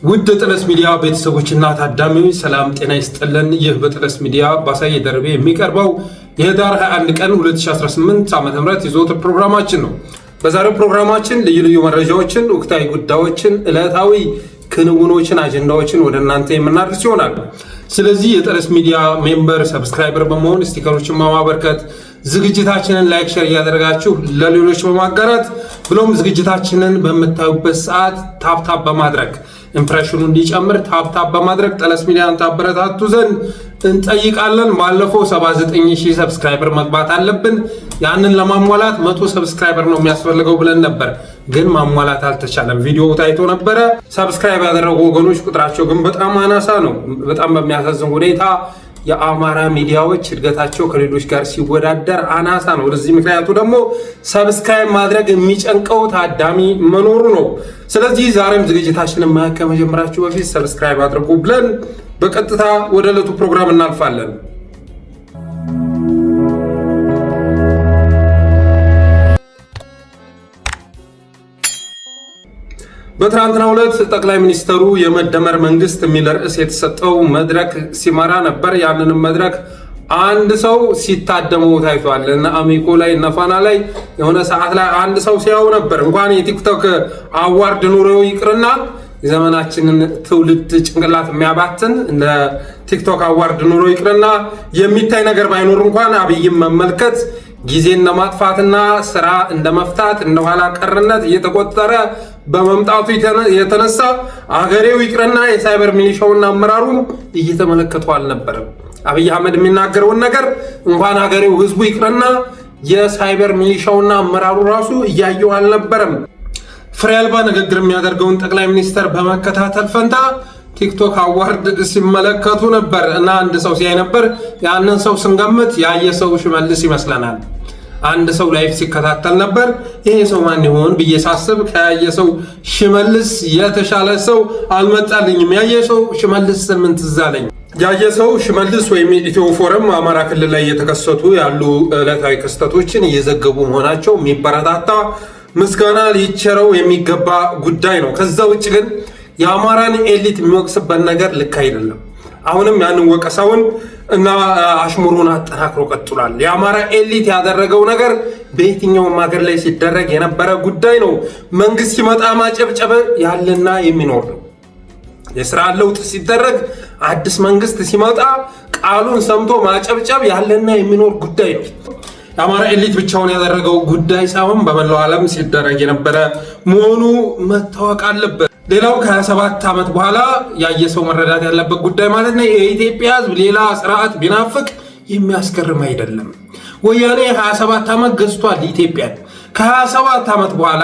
ውድ ጥለስ ሚዲያ ቤተሰቦችና ታዳሚዎች ሰላም ጤና ይስጥልን። ይህ በጥለስ ሚዲያ ባሳየ ደርቤ የሚቀርበው የህዳር 21 ቀን 2018 ዓ.ም የዘወትር ፕሮግራማችን ነው። በዛሬው ፕሮግራማችን ልዩ ልዩ መረጃዎችን፣ ወቅታዊ ጉዳዮችን፣ ዕለታዊ ክንውኖችን፣ አጀንዳዎችን ወደ እናንተ የምናደርስ ይሆናል። ስለዚህ የጥለስ ሚዲያ ሜምበር ሰብስክራይበር በመሆን ስቲከሮችን በማበርከት ዝግጅታችንን ላይክ ሼር እያደረጋችሁ ለሌሎች በማጋራት ብሎም ዝግጅታችንን በመታዩበት ሰዓት ታፕታፕ በማድረግ ኢምፕሬሽኑ እንዲጨምር ታፕታፕ በማድረግ ጥለስ ሚዲያን ታበረታቱ ዘንድ እንጠይቃለን። ባለፈው 79000 ሰብስክራይበር መግባት አለብን። ያንን ለማሟላት 100 ሰብስክራይበር ነው የሚያስፈልገው ብለን ነበር፣ ግን ማሟላት አልተቻለም። ቪዲዮ ታይቶ ነበረ። ሰብስክራይብ ያደረጉ ወገኖች ቁጥራቸው ግን በጣም አናሳ ነው። በጣም በሚያሳዝን ሁኔታ የአማራ ሚዲያዎች እድገታቸው ከሌሎች ጋር ሲወዳደር አናሳ ነው። ለዚህ ምክንያቱ ደግሞ ሰብስክራይብ ማድረግ የሚጨንቀው ታዳሚ መኖሩ ነው። ስለዚህ ዛሬም ዝግጅታችንን ማየት ከመጀመራችሁ በፊት ሰብስክራይብ አድርጉ ብለን በቀጥታ ወደ ዕለቱ ፕሮግራም እናልፋለን። በትናንትናው ዕለት ጠቅላይ ሚኒስትሩ የመደመር መንግስት የሚል ርዕስ የተሰጠው መድረክ ሲመራ ነበር። ያንንም መድረክ አንድ ሰው ሲታደመው ታይቷል። እና አሚኮ ላይ እና ፋና ላይ የሆነ ሰዓት ላይ አንድ ሰው ሲያው ነበር። እንኳን የቲክቶክ አዋርድ ኑሮ ይቅርና የዘመናችንን ትውልድ ጭንቅላት የሚያባትን እንደ ቲክቶክ አዋርድ ኑሮ ይቅርና የሚታይ ነገር ባይኖር እንኳን አብይም መመልከት ጊዜን ለማጥፋትና ስራ እንደመፍታት እንደኋላ ቀርነት እየተቆጠረ በመምጣቱ የተነሳ አገሬው ይቅርና የሳይበር ሚሊሻውና አመራሩ እየተመለከቱ አልነበረም። አብይ አህመድ የሚናገረውን ነገር እንኳን አገሬው ህዝቡ ይቅርና የሳይበር ሚሊሻውና አመራሩ ራሱ እያየው አልነበረም። ፍሬ አልባ ንግግር የሚያደርገውን ጠቅላይ ሚኒስትር በመከታተል ፈንታ ቲክቶክ አዋርድ ሲመለከቱ ነበር እና አንድ ሰው ሲያይ ነበር። ያንን ሰው ስንገምት ያየ ሰው ሽመልስ ይመስለናል። አንድ ሰው ላይፍ ሲከታተል ነበር። ይሄ ሰው ማን ይሆን ብዬ ሳስብ ከያየ ሰው ሽመልስ የተሻለ ሰው አልመጣልኝም። ያየ ሰው ሽመልስ ምን ትዝ አለኝ? ያየ ሰው ሽመልስ ወይም ኢትዮ ፎረም አማራ ክልል ላይ እየተከሰቱ ያሉ ዕለታዊ ክስተቶችን እየዘገቡ መሆናቸው የሚበረታታ ምስጋና ሊቸረው የሚገባ ጉዳይ ነው። ከዛ ውጭ ግን የአማራን ኤሊት የሚወቅስበት ነገር ልክ አይደለም። አሁንም ያንን ወቀሳውን እና አሽሙሩን አጠናክሮ ቀጥሏል። የአማራ ኤሊት ያደረገው ነገር በየትኛውም ሀገር ላይ ሲደረግ የነበረ ጉዳይ ነው። መንግስት ሲመጣ ማጨብጨብ ያለና የሚኖር ነው። የስራ ለውጥ ሲደረግ አዲስ መንግስት ሲመጣ ቃሉን ሰምቶ ማጨብጨብ ያለና የሚኖር ጉዳይ ነው። የአማራ ኤሊት ብቻውን ያደረገው ጉዳይ ሳይሆን በመላው ዓለም ሲደረግ የነበረ መሆኑ መታወቅ አለበት። ሌላው ከ27 ዓመት በኋላ ያየ ሰው መረዳት ያለበት ጉዳይ ማለት ነው፣ የኢትዮጵያ ህዝብ ሌላ ስርዓት ቢናፍቅ የሚያስገርም አይደለም። ወያኔ 27 ዓመት ገዝቷል ኢትዮጵያን። ከ27 ዓመት በኋላ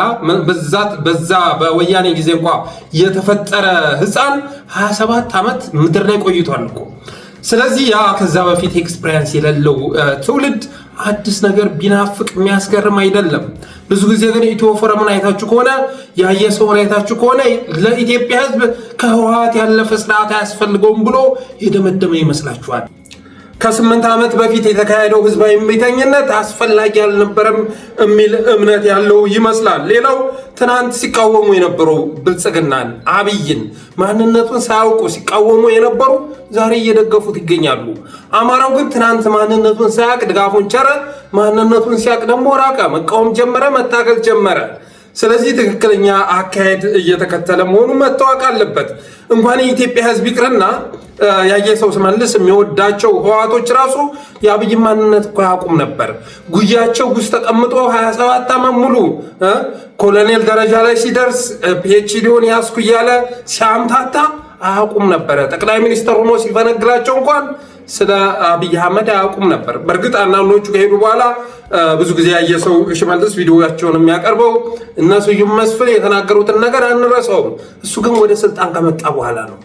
በዛ በወያኔ ጊዜ እንኳ የተፈጠረ ህፃን 27 ዓመት ምድር ላይ ቆይቷል እኮ። ስለዚህ ያ ከዛ በፊት ኤክስፒሪየንስ የሌለው ትውልድ አዲስ ነገር ቢናፍቅ የሚያስገርም አይደለም። ብዙ ጊዜ ግን ኢትዮ ፎረምን አይታችሁ ከሆነ ያየ ሰውን አይታችሁ ከሆነ ለኢትዮጵያ ህዝብ ከህወሓት ያለፈ ስርዓት አያስፈልገውም ብሎ የደመደመ ይመስላችኋል። ከ8 ዓመት በፊት የተካሄደው ህዝባዊ እምቢተኝነት አስፈላጊ አልነበረም የሚል እምነት ያለው ይመስላል። ሌላው ትናንት ሲቃወሙ የነበሩ ብልጽግናን አብይን ማንነቱን ሳያውቁ ሲቃወሙ የነበሩ ዛሬ እየደገፉት ይገኛሉ። አማራው ግን ትናንት ማንነቱን ሳያውቅ ድጋፉን ቸረ፣ ማንነቱን ሲያውቅ ደግሞ ራቀ፣ መቃወም ጀመረ፣ መታገል ጀመረ። ስለዚህ ትክክለኛ አካሄድ እየተከተለ መሆኑ መታወቅ አለበት። እንኳን የኢትዮጵያ ህዝብ ይቅርና ያየ ሰው ሽመልስ የሚወዳቸው ህወሓቶች ራሱ የአብይ ማንነት እኮ ያውቁም ነበር። ጉያቸው ውስጥ ተቀምጦ 27 ዓመት ሙሉ ኮሎኔል ደረጃ ላይ ሲደርስ ፒኤችዲውን ያስኩ እያለ ሲያምታታ አያውቁም ነበረ። ጠቅላይ ሚኒስትር ሆኖ ሲፈነግላቸው እንኳን ስለ አብይ አህመድ አያውቁም ነበር። በእርግጥ አንዳንዶቹ ከሄዱ በኋላ ብዙ ጊዜ ያየ ሰው ሽመልስ ቪዲዮያቸውን የሚያቀርበው እነ ስዩም መስፍን የተናገሩትን ነገር አንረሳውም። እሱ ግን ወደ ስልጣን ከመጣ በኋላ ነው።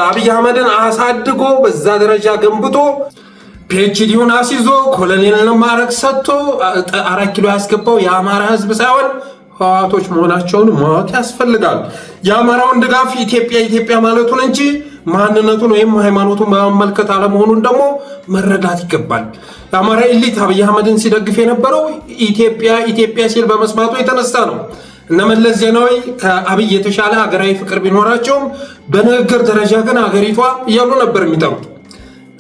አብይ አህመድን አሳድጎ በዛ ደረጃ ገንብቶ ፒኤችዲውን አስይዞ ኮሎኔልን ማዕረግ ሰጥቶ 4 ኪሎ ያስገባው የአማራ ህዝብ ሳይሆን ህወሓቶች መሆናቸውን ማወቅ ያስፈልጋል። የአማራውን ድጋፍ ኢትዮጵያ ማለቱን እንጂ ማንነቱን ወይም ሃይማኖቱን በመመልከት አለመሆኑን ደግሞ መረዳት ይገባል። የአማራ ኤሊት አብይ አህመድን ሲደግፍ የነበረው ኢትዮጵያ ሲል በመስማቱ የተነሳ ነው። እነ መለስ ዜናዊ ከአብይ የተሻለ ሀገራዊ ፍቅር ቢኖራቸውም በንግግር ደረጃ ግን ሀገሪቷ እያሉ ነበር የሚጠሩት።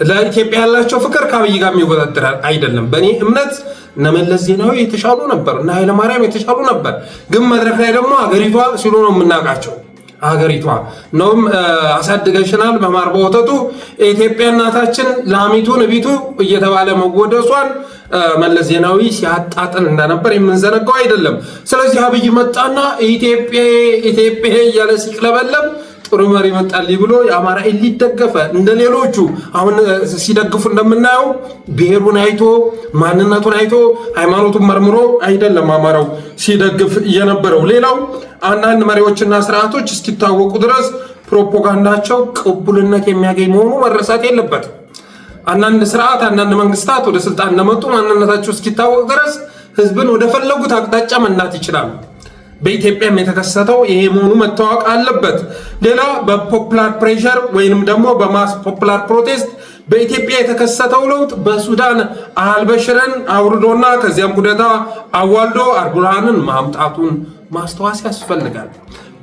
ለኢትዮጵያ ያላቸው ፍቅር ከአብይ ጋር የሚወዳደር አይደለም። በእኔ እምነት እነ መለስ ዜናዊ የተሻሉ ነበር፣ እነ ኃይለማርያም የተሻሉ ነበር። ግን መድረክ ላይ ደግሞ ሀገሪቷ ሲሉ ነው የምናውቃቸው። ሀገሪቷ ነውም አሳድገሽናል በማር በወተቱ ኢትዮጵያ እናታችን ላሚቱ ንቢቱ እየተባለ መወደሷን መለስ ዜናዊ ሲያጣጥል እንደነበር የምንዘነጋው አይደለም። ስለዚህ አብይ መጣና ኢትዮጵያ እያለ ሲቅለበለብ ጥሩ መሪ መጣልኝ ብሎ የአማራ ኤሊት ደገፈ። እንደሌሎቹ አሁን ሲደግፉ እንደምናየው ብሔሩን አይቶ ማንነቱን አይቶ ሃይማኖቱን መርምሮ አይደለም አማራው ሲደግፍ የነበረው። ሌላው አንዳንድ መሪዎችና ስርዓቶች እስኪታወቁ ድረስ ፕሮፓጋንዳቸው ቅቡልነት የሚያገኝ መሆኑ መረሳት የለበትም። አንዳንድ ስርዓት አንዳንድ መንግስታት ወደ ስልጣን እንደመጡ ማንነታቸው እስኪታወቅ ድረስ ህዝብን ወደ ፈለጉት አቅጣጫ መናት ይችላሉ። በኢትዮጵያም የተከሰተው ይሄ መሆኑ መታወቅ አለበት። ሌላ በፖፑላር ፕሬሸር ወይንም ደግሞ በማስ ፖፑላር ፕሮቴስት በኢትዮጵያ የተከሰተው ለውጥ በሱዳን አልበሽርን አውርዶና ከዚያም ኩዴታ አዋልዶ አልቡርሃንን ማምጣቱን ማስተዋስ ያስፈልጋል።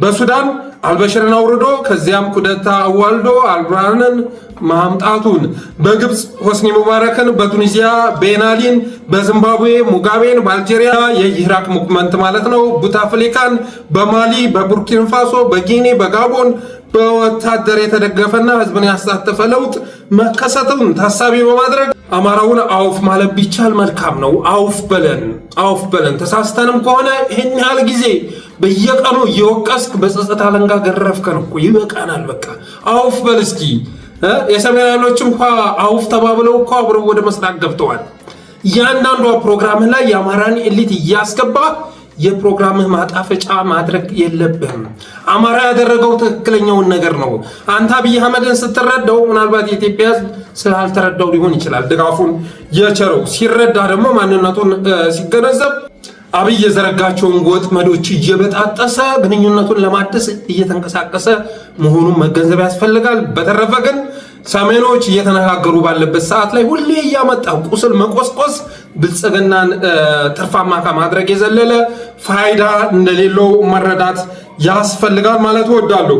በሱዳን አልበሽርን አውርዶ ከዚያም ኩዴታ አዋልዶ አልቡርሃንን ማምጣቱን፣ በግብፅ ሆስኒ ሙባረክን፣ በቱኒዚያ ቤናሊን፣ በዚምባብዌ ሙጋቤን፣ በአልጄሪያ የኢራቅ ሙቭመንት ማለት ነው ቡታፍሊካን፣ በማሊ በቡርኪና ፋሶ በጊኒ በጋቦን በወታደር የተደገፈና ህዝብን ያሳተፈ ለውጥ መከሰቱን ታሳቢ በማድረግ አማራውን አውፍ ማለት ቢቻል መልካም ነው። አውፍ በለን ተሳስተንም ከሆነ ይህን ያህል ጊዜ በየቀኑ እየወቀስክ በጸጸት አለንጋ ገረፍከን እኮ ይበቃናል። በቃ አውፍ በል እስኪ። የሰሜን ኃይሎች እንኳ አውፍ ተባብለው እኮ አብረው ወደ መስራት ገብተዋል። እያንዳንዷ ፕሮግራምህ ላይ የአማራን ኤሊት እያስገባ የፕሮግራምህ ማጣፈጫ ማድረግ የለብህም። አማራ ያደረገው ትክክለኛውን ነገር ነው። አንተ አብይ አህመድን ስትረዳው ምናልባት የኢትዮጵያ ህዝብ ስላልተረዳው ሊሆን ይችላል ድጋፉን የቸረው። ሲረዳ ደግሞ ማንነቱን ሲገነዘብ አብይ የዘረጋቸውን ወጥመዶች እየበጣጠሰ ግንኙነቱን ለማደስ እየተንቀሳቀሰ መሆኑን መገንዘብ ያስፈልጋል። በተረፈ ግን ሰሜኖች እየተነጋገሩ ባለበት ሰዓት ላይ ሁሌ እያመጣ ቁስል መቆስቆስ ብልጽግናን ትርፋማ ከማድረግ የዘለለ ፋይዳ እንደሌለው መረዳት ያስፈልጋል ማለት እወዳለሁ።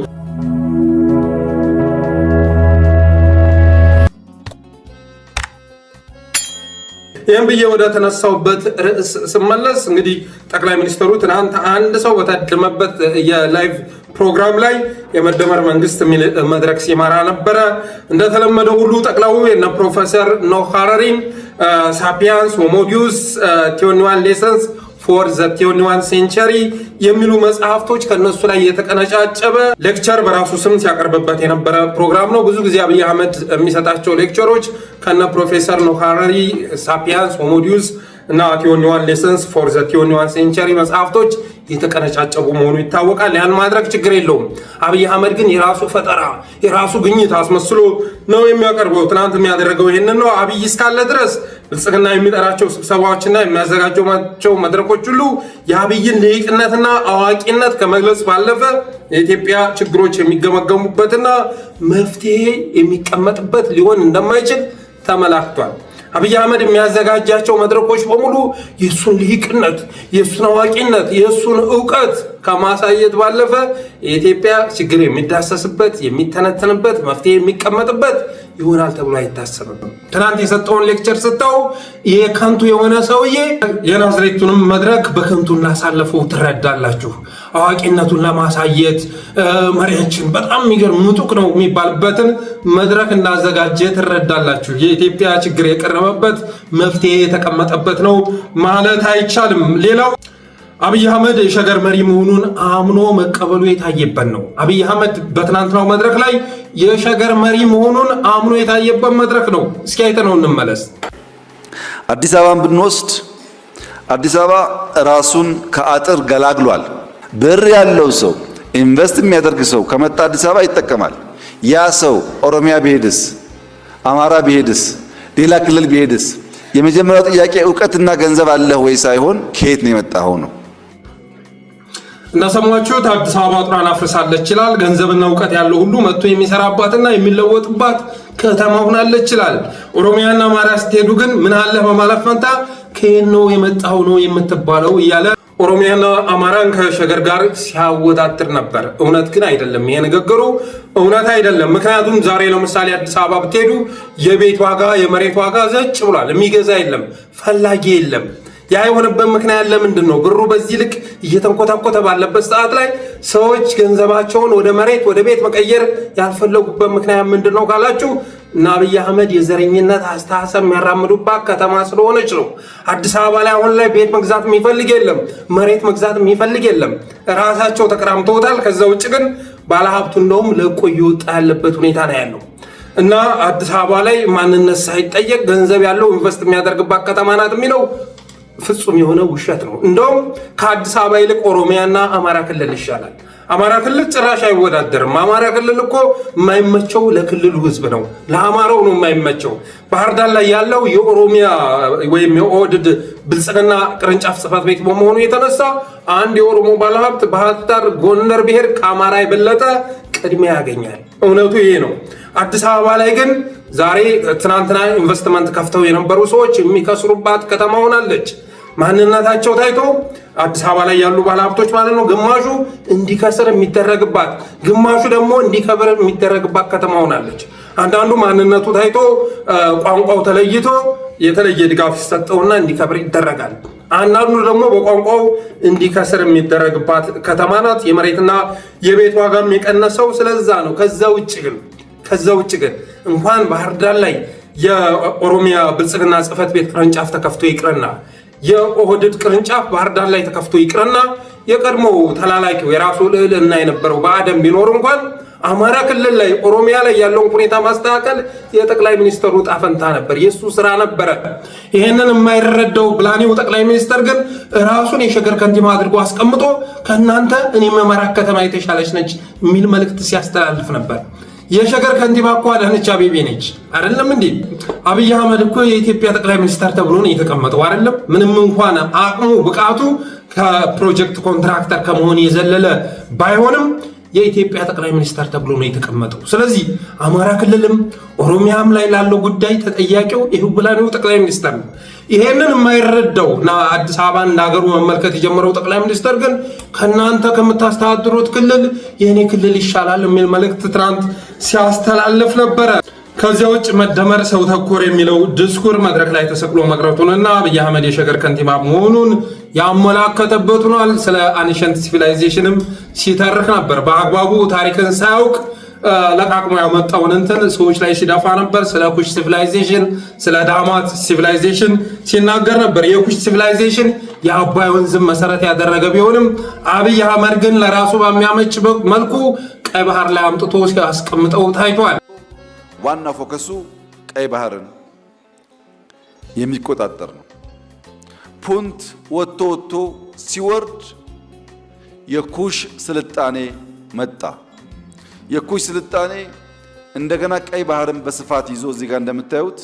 ይህም ብዬ ወደ ተነሳውበት ርዕስ ስመለስ እንግዲህ ጠቅላይ ሚኒስትሩ ትናንት አንድ ሰው በታደመበት የላይቭ ፕሮግራም ላይ የመደመር መንግስት የሚል መድረክ ሲመራ ነበረ። እንደተለመደው ሁሉ ጠቅላዩ የነ ፕሮፌሰር ኖህ ሃረሪን ሳፒያንስ ሆሞዲዩስ 21 ሌሰንስ ፎር ዘ 21 ሴንቸሪ የሚሉ መጽሐፍቶች ከነሱ ላይ የተቀነጫጨበ ሌክቸር በራሱ ስም ሲያቀርብበት የነበረ ፕሮግራም ነው። ብዙ ጊዜ አብይ አህመድ የሚሰጣቸው ሌክቸሮች ከነ ፕሮፌሰር ኖህ ሃረሪ ሳፒያንስ ሆሞዲዩስ እና 21 ሌሰንስ ፎር ዘ 21 ሴንቸሪ መጽሐፍቶች የተቀነጫጨቡ መሆኑ ይታወቃል። ያን ማድረግ ችግር የለውም። አብይ አህመድ ግን የራሱ ፈጠራ የራሱ ግኝት አስመስሎ ነው የሚያቀርበው። ትናንት የሚያደርገው ይህንን ነው። አብይ እስካለ ድረስ ብልጽግና የሚጠራቸው ስብሰባዎችና የሚያዘጋጀው መድረኮች ሁሉ የአብይን ልሂቅነትና አዋቂነት ከመግለጽ ባለፈ የኢትዮጵያ ችግሮች የሚገመገሙበትና መፍትሄ የሚቀመጥበት ሊሆን እንደማይችል ተመላክቷል። አብይ አህመድ የሚያዘጋጃቸው መድረኮች በሙሉ የሱን ልሂቅነት፣ የሱን አዋቂነት፣ የሱን ዕውቀት ከማሳየት ባለፈ የኢትዮጵያ ችግር የሚዳሰስበት የሚተነተንበት መፍትሄ የሚቀመጥበት ይሆናል ተብሎ አይታሰብም። ትናንት የሰጠውን ሌክቸር ስታው የከንቱ የሆነ ሰውዬ የናዝሬቱንም መድረክ በከንቱ እናሳለፈው ትረዳላችሁ። አዋቂነቱን ለማሳየት መሪያችን በጣም የሚገርም ምጡቅ ነው የሚባልበትን መድረክ እንዳዘጋጀ ትረዳላችሁ። የኢትዮጵያ ችግር የቀረበበት መፍትሄ የተቀመጠበት ነው ማለት አይቻልም። ሌላው አብይ አህመድ የሸገር መሪ መሆኑን አምኖ መቀበሉ የታየበት ነው። አብይ አህመድ በትናንትናው መድረክ ላይ የሸገር መሪ መሆኑን አምኖ የታየበት መድረክ ነው። እስኪ አይተነው እንመለስ። አዲስ አበባን ብንወስድ አዲስ አበባ ራሱን ከአጥር ገላግሏል። ብር ያለው ሰው ኢንቨስት የሚያደርግ ሰው ከመጣ አዲስ አበባ ይጠቀማል። ያ ሰው ኦሮሚያ ቢሄድስ፣ አማራ ቢሄድስ፣ ሌላ ክልል ቢሄድስ የመጀመሪያው ጥያቄ ዕውቀትና ገንዘብ አለህ ወይ ሳይሆን ከየት ነው የመጣኸው ነው። እንደሰማችሁት አዲስ አበባ አጥሯን አፍርሳለች ይላል። ገንዘብና ዕውቀት ያለው ሁሉ መጥቶ የሚሰራባትና የሚለወጥባት ከተማ ሆናለች ይላል። ኦሮሚያና አማራ ስትሄዱ ግን ምን አለ በማለት ፈንታ ከየት ነው የመጣው ነው የምትባለው እያለ ኦሮሚያና አማራን ከሸገር ጋር ሲያወዳድር ነበር። እውነት ግን አይደለም። ይሄ ንግግሩ እውነት አይደለም። ምክንያቱም ዛሬ ለምሳሌ አዲስ አበባ ብትሄዱ የቤት ዋጋ የመሬት ዋጋ ዘጭ ብሏል። የሚገዛ የለም፣ ፈላጊ የለም። ያ የሆነበት ምክንያት ለምንድን ነው? ብሩ በዚህ ልክ እየተንኮታኮተ ባለበት ሰዓት ላይ ሰዎች ገንዘባቸውን ወደ መሬት ወደ ቤት መቀየር ያልፈለጉበት ምክንያት ምንድን ነው ካላችሁ እና አብይ አህመድ የዘረኝነት አስተሳሰብ የሚያራምዱባት ከተማ ስለሆነች ነው። አዲስ አበባ ላይ አሁን ላይ ቤት መግዛት የሚፈልግ የለም፣ መሬት መግዛት የሚፈልግ የለም። ራሳቸው ተቀራምተውታል። ከዛ ውጭ ግን ባለሀብቱ እንደውም ለቆ እየወጣ ያለበት ሁኔታ ነው ያለው እና አዲስ አበባ ላይ ማንነት ሳይጠየቅ ገንዘብ ያለው ኢንቨስት የሚያደርግባት ከተማ ናት የሚለው ፍጹም የሆነ ውሸት ነው። እንደውም ከአዲስ አበባ ይልቅ ኦሮሚያና አማራ ክልል ይሻላል። አማራ ክልል ጭራሽ አይወዳደርም። አማራ ክልል እኮ የማይመቸው ለክልሉ ህዝብ ነው፣ ለአማራው ነው የማይመቸው። ባህር ዳር ላይ ያለው የኦሮሚያ ወይም የኦህዴድ ብልጽግና ቅርንጫፍ ጽሕፈት ቤት በመሆኑ የተነሳ አንድ የኦሮሞ ባለሀብት ባህር ዳር፣ ጎንደር ብሔር ከአማራ የበለጠ ቅድሚያ ያገኛል። እውነቱ ይሄ ነው። አዲስ አበባ ላይ ግን ዛሬ ትናንትና ኢንቨስትመንት ከፍተው የነበሩ ሰዎች የሚከስሩባት ከተማ ሆናለች። ማንነታቸው ታይቶ አዲስ አበባ ላይ ያሉ ባለሀብቶች ማለት ነው ግማሹ እንዲከስር የሚደረግባት፣ ግማሹ ደግሞ እንዲከብር የሚደረግባት ከተማ ሆናለች። አንዳንዱ ማንነቱ ታይቶ ቋንቋው ተለይቶ የተለየ ድጋፍ ሲሰጠውና እንዲከብር ይደረጋል። አንዳንዱ ደግሞ በቋንቋው እንዲከስር የሚደረግባት ከተማ ናት። የመሬትና የቤት ዋጋም የቀነሰው ስለዛ ነው። ከዛ ውጭ ግን እንኳን ባህር ዳር ላይ የኦሮሚያ ብልጽግና ጽሕፈት ቤት ቅርንጫፍ ተከፍቶ ይቅርና የኦህዴድ ቅርንጫፍ ባህር ዳር ላይ ተከፍቶ ይቅርና የቀድሞ ተላላኪው የራሱ ልዕልና የነበረው በአደም ቢኖር እንኳን አማራ ክልል ላይ ኦሮሚያ ላይ ያለውን ሁኔታ ማስተካከል የጠቅላይ ሚኒስትሩ ዕጣ ፈንታ ነበር፣ የሱ ስራ ነበረ። ይሄንን የማይረዳው ብላኔው ጠቅላይ ሚኒስትር ግን ራሱን የሸገር ከንቲባ አድርጎ አስቀምጦ ከእናንተ እኔ መመራት ከተማ የተሻለች ነች የሚል መልእክት ሲያስተላልፍ ነበር። የሸገር ከንቲባ እኮ አዳነች አቤቤ ነች አይደለም እንዴ? አብይ አህመድ እኮ የኢትዮጵያ ጠቅላይ ሚኒስትር ተብሎ ነው የተቀመጠው አይደለም? ምንም እንኳን አቅሙ ብቃቱ ከፕሮጀክት ኮንትራክተር ከመሆን የዘለለ ባይሆንም የኢትዮጵያ ጠቅላይ ሚኒስትር ተብሎ ነው የተቀመጠው። ስለዚህ አማራ ክልልም ኦሮሚያም ላይ ላለው ጉዳይ ተጠያቂው ይህ ብላኔው ጠቅላይ ሚኒስትር ነው። ይሄንን የማይረዳው እና አዲስ አበባን እንዳገሩ መመልከት የጀመረው ጠቅላይ ሚኒስትር ግን ከናንተ ከምታስተዳድሩት ክልል የኔ ክልል ይሻላል የሚል መልእክት ትናንት ሲያስተላልፍ ነበረ። ከዚያ ውጭ መደመር ሰው ተኮር የሚለው ድስኩር መድረክ ላይ ተሰቅሎ መቅረቱንና አብይ አህመድ የሸገር ከንቲባ መሆኑን ያመላከተበት ሆኗል። ስለ አንሸንት ሲቪላይዜሽንም ሲተርክ ነበር። በአግባቡ ታሪክን ሳያውቅ ለቃቅሞ ያመጣውን እንትን ሰዎች ላይ ሲደፋ ነበር። ስለ ኩሽ ሲቪላይዜሽን፣ ስለ ዳማት ሲቪላይዜሽን ሲናገር ነበር። የኩሽ ሲቪላይዜሽን የአባይ ወንዝን መሰረት ያደረገ ቢሆንም አብይ አህመድ ግን ለራሱ በሚያመች መልኩ ቀይ ባህር ላይ አምጥቶ ሲያስቀምጠው ታይቷል። ዋና ፎከሱ ቀይ ባህርን የሚቆጣጠር ነው። ፑንት ወጥቶ ሲወርድ የኩሽ ስልጣኔ መጣ። የኩሽ ስልጣኔ እንደገና ቀይ ባህርን በስፋት ይዞ እዚህ ጋር እንደምታዩት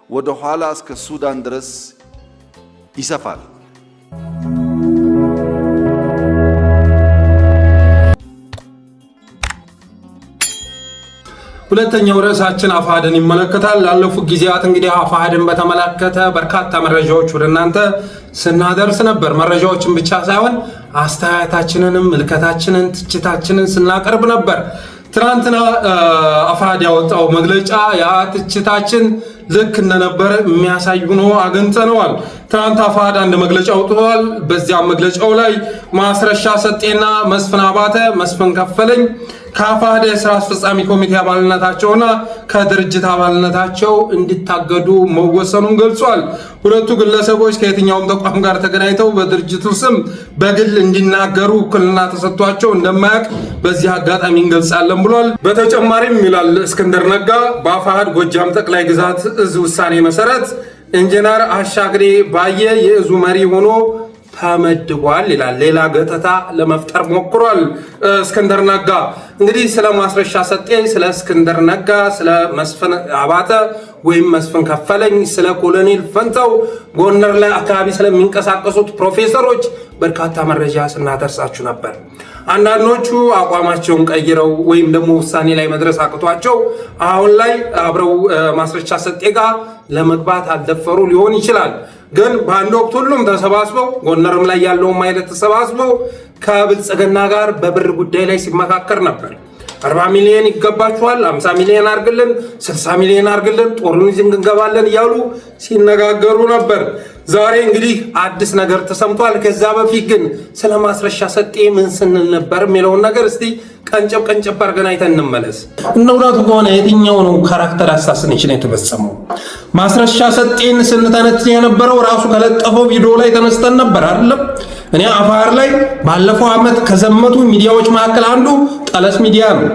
ወደ ኋላ እስከ ሱዳን ድረስ ይሰፋል። ሁለተኛው ርዕሳችን አፋሕድን ይመለከታል። ላለፉት ጊዜያት እንግዲህ አፋሕድን በተመለከተ በርካታ መረጃዎች ወደ እናንተ ስናደርስ ነበር። መረጃዎችን ብቻ ሳይሆን አስተያየታችንንም፣ ምልከታችንን፣ ትችታችንን ስናቀርብ ነበር። ትናንትና አፋሕድ ያወጣው መግለጫ ያ ትችታችን ልክ እንደነበረ የሚያሳይ ሆኖ አግኝተነዋል። ትናንት አፋሕድ አንድ መግለጫ አውጥቷል። በዚያም መግለጫው ላይ ማስረሻ ሰጤና መስፍን አባተ፣ መስፍን ከፈለኝ ከአፋሕድ የስራ አስፈጻሚ ኮሚቴ አባልነታቸውና ከድርጅት አባልነታቸው እንዲታገዱ መወሰኑን ገልጿል። ሁለቱ ግለሰቦች ከየትኛውም ተቋም ጋር ተገናኝተው በድርጅቱ ስም በግል እንዲናገሩ ውክልና ተሰጥቷቸው እንደማያውቅ በዚህ አጋጣሚ እንገልጻለን ብሏል። በተጨማሪም ይላል እስክንድር ነጋ በአፋሕድ ጎጃም ጠቅላይ ግዛት እዝ ውሳኔ መሰረት ኢንጂነር አሻግሬ ባየ የእዙ መሪ ሆኖ ተመድቧል ይላል። ሌላ ገተታ ለመፍጠር ሞክሯል እስክንድር ነጋ። እንግዲህ ስለ ማስረሻ ሰጤ፣ ስለ እስክንድር ነጋ፣ ስለ መስፍን አባተ ወይም መስፍን ከፈለኝ፣ ስለ ኮሎኔል ፈንታው ጎንደር ላይ አካባቢ ስለሚንቀሳቀሱት ፕሮፌሰሮች በርካታ መረጃ ስናደርሳችሁ ነበር። አንዳንዶቹ አቋማቸውን ቀይረው ወይም ደግሞ ውሳኔ ላይ መድረስ አቅቷቸው አሁን ላይ አብረው ማስረሻ ሰጤ ጋር ለመግባት አልደፈሩ ሊሆን ይችላል። ግን በአንድ ወቅት ሁሉም ተሰባስበው ጎንደርም ላይ ያለውም አይነት ተሰባስበው ከብልጽግና ጋር በብር ጉዳይ ላይ ሲመካከር ነበር። 40 ሚሊዮን ይገባችኋል፣ 50 ሚሊዮን አርግልን፣ 60 ሚሊዮን አርግልን፣ ጦሩን ይዘን እንገባለን እያሉ ሲነጋገሩ ነበር። ዛሬ እንግዲህ አዲስ ነገር ተሰምቷል። ከዛ በፊት ግን ስለ ማስረሻ ሰጤ ምን ስንል ነበር የሚለውን ነገር እስቲ ቀንጨብ አድርገን አይተን እንመለስ። እውነቱ ከሆነ የትኛው ነው ካራክተር አሳሲኔሽን የተፈጸመው? ማስረሻ ሰጤን ስንተነትን የነበረው ራሱ ከለጠፈው ቪዲዮ ላይ ተነስተን ነበር አይደለም? እኔ አፋር ላይ ባለፈው ዓመት ከዘመቱ ሚዲያዎች መካከል አንዱ ጠለስ ሚዲያ ነው።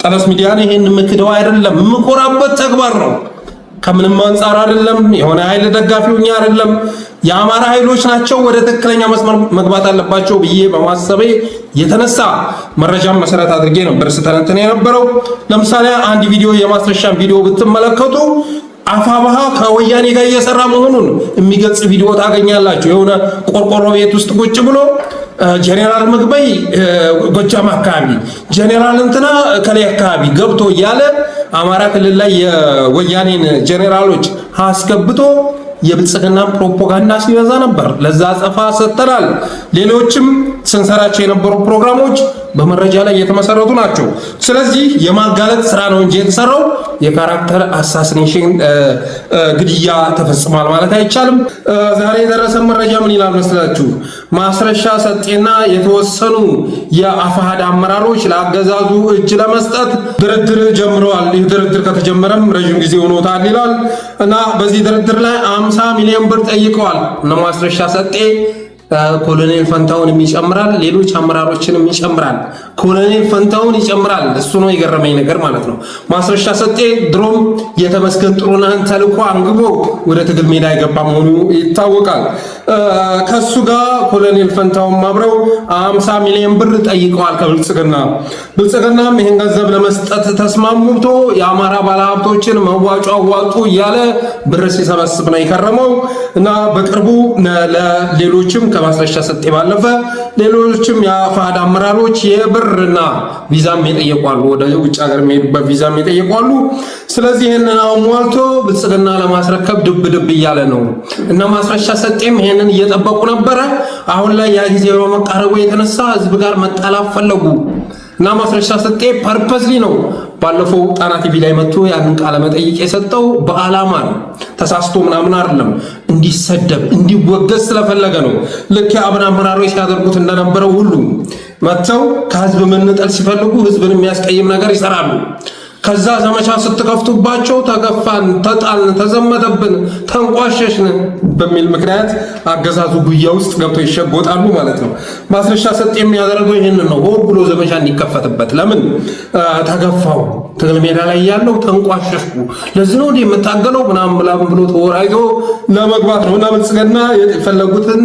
ጠለስ ሚዲያን ይሄን ምክደው አይደለም፣ የምኮራበት ተግባር ነው። ከምንም አንጻር አይደለም፣ የሆነ ኃይል ደጋፊውኛ አይደለም። የአማራ ኃይሎች ናቸው ወደ ትክክለኛ መስመር መግባት አለባቸው ብዬ በማሰቤ የተነሳ መረጃም መሰረት አድርጌ ነበር ስተነተን የነበረው። ለምሳሌ አንድ ቪዲዮ የማስረሻን ቪዲዮ ብትመለከቱ አፋባሃ ከወያኔ ጋር እየሰራ መሆኑን የሚገልጽ ቪዲዮ ታገኛላችሁ። የሆነ ቆርቆሮ ቤት ውስጥ ቁጭ ብሎ ጄኔራል ምግበይ ጎጃም አካባቢ፣ ጄኔራል እንትና ከላይ አካባቢ ገብቶ እያለ አማራ ክልል ላይ የወያኔን ጄኔራሎች አስገብቶ የብልጽግና ፕሮፓጋንዳ ሲበዛ ነበር። ለዛ አጸፋ ሰጥተናል። ሌሎችም ስንሰራቸው የነበሩ ፕሮግራሞች በመረጃ ላይ የተመሰረቱ ናቸው። ስለዚህ የማጋለጥ ስራ ነው እንጂ የተሰራው የካራክተር አሳሲኔሽን ግድያ ተፈጽሟል ማለት አይቻልም። ዛሬ የደረሰ መረጃ ምን ይላል መስላችሁ? ማስረሻ ሰጤና የተወሰኑ የአፋሃድ አመራሮች ለአገዛዙ እጅ ለመስጠት ድርድር ጀምረዋል። ይህ ድርድር ከተጀመረም ረጅም ጊዜ ሆኖታል ይላል እና በዚህ ድርድር ላይ 50 ሚሊዮን ብር ጠይቀዋል እነ ማስረሻ ሰጤ። ኮሎኔል ፈንታውን ይጨምራል፣ ሌሎች አመራሮችንም ይጨምራል። ኮሎኔል ፈንታውን ይጨምራል። እሱ ነው የገረመኝ ነገር ማለት ነው። ማስረሻ ሰጤ ድሮም የተመስገን ጥሩነህን ተልዕኮ አንግቦ ወደ ትግል ሜዳ የገባ መሆኑ ይታወቃል። ከሱ ጋር ኮሎኔል ፈንታውን አብረው 50 ሚሊዮን ብር ጠይቀዋል ከብልጽግና። ብልጽግናም ይህን ገንዘብ ለመስጠት ተስማምቶ የአማራ ባለሀብቶችን መዋጮ አዋጡ እያለ ብር ሲሰበስብ ነው የከረመው እና በቅርቡ ለሌሎችም ከማስረሻ ሰጤ ባለፈ ሌሎችም የአፋሕድ አመራሮች የብርና ቪዛም የጠየቋሉ፣ ወደ ውጭ ሀገር የሚሄዱበት ቪዛም የጠየቋሉ። ስለዚህ ይህንን አሟልቶ ብልጽግና ለማስረከብ ድብ እያለ ነው እና ማስረሻ ሰጤም ይህንን እየጠበቁ ነበረ። አሁን ላይ ያ ጊዜ በመቃረቡ የተነሳ ህዝብ ጋር መጣላት ፈለጉ እና ማስረሻ ሰጤ ፐርፐዝሊ ነው ባለፈው ጣና ቲቪ ላይ መጥቶ ያንን ቃለ መጠይቅ የሰጠው በዓላማ ነው። ተሳስቶ ምናምን አይደለም። እንዲሰደብ እንዲወገዝ ስለፈለገ ነው። ልክ የአብን አመራሮች ሲያደርጉት እንደነበረው ሁሉ መጥተው ከህዝብ መነጠል ሲፈልጉ ህዝብን የሚያስቀይም ነገር ይሰራሉ። ከዛ ዘመቻ ስትከፍቱባቸው ተገፋን፣ ተጣልን፣ ተዘመተብን፣ ተንቋሸሽን በሚል ምክንያት አገዛዙ ጉያ ውስጥ ገብቶ ይሸጎጣሉ ማለት ነው። ማስረሻ ሰጤ የሚያደርገው ይህንን ነው። ሆን ብሎ ዘመቻ እንዲከፈትበት። ለምን ተገፋው፣ ትግል ሜዳ ላይ ያለው ተንቋሸሽኩ፣ ለዚህ ነው የምታገለው ምናምን ብሎ ተወራይቶ ለመግባት ነው እና ብልጽግና የፈለጉትን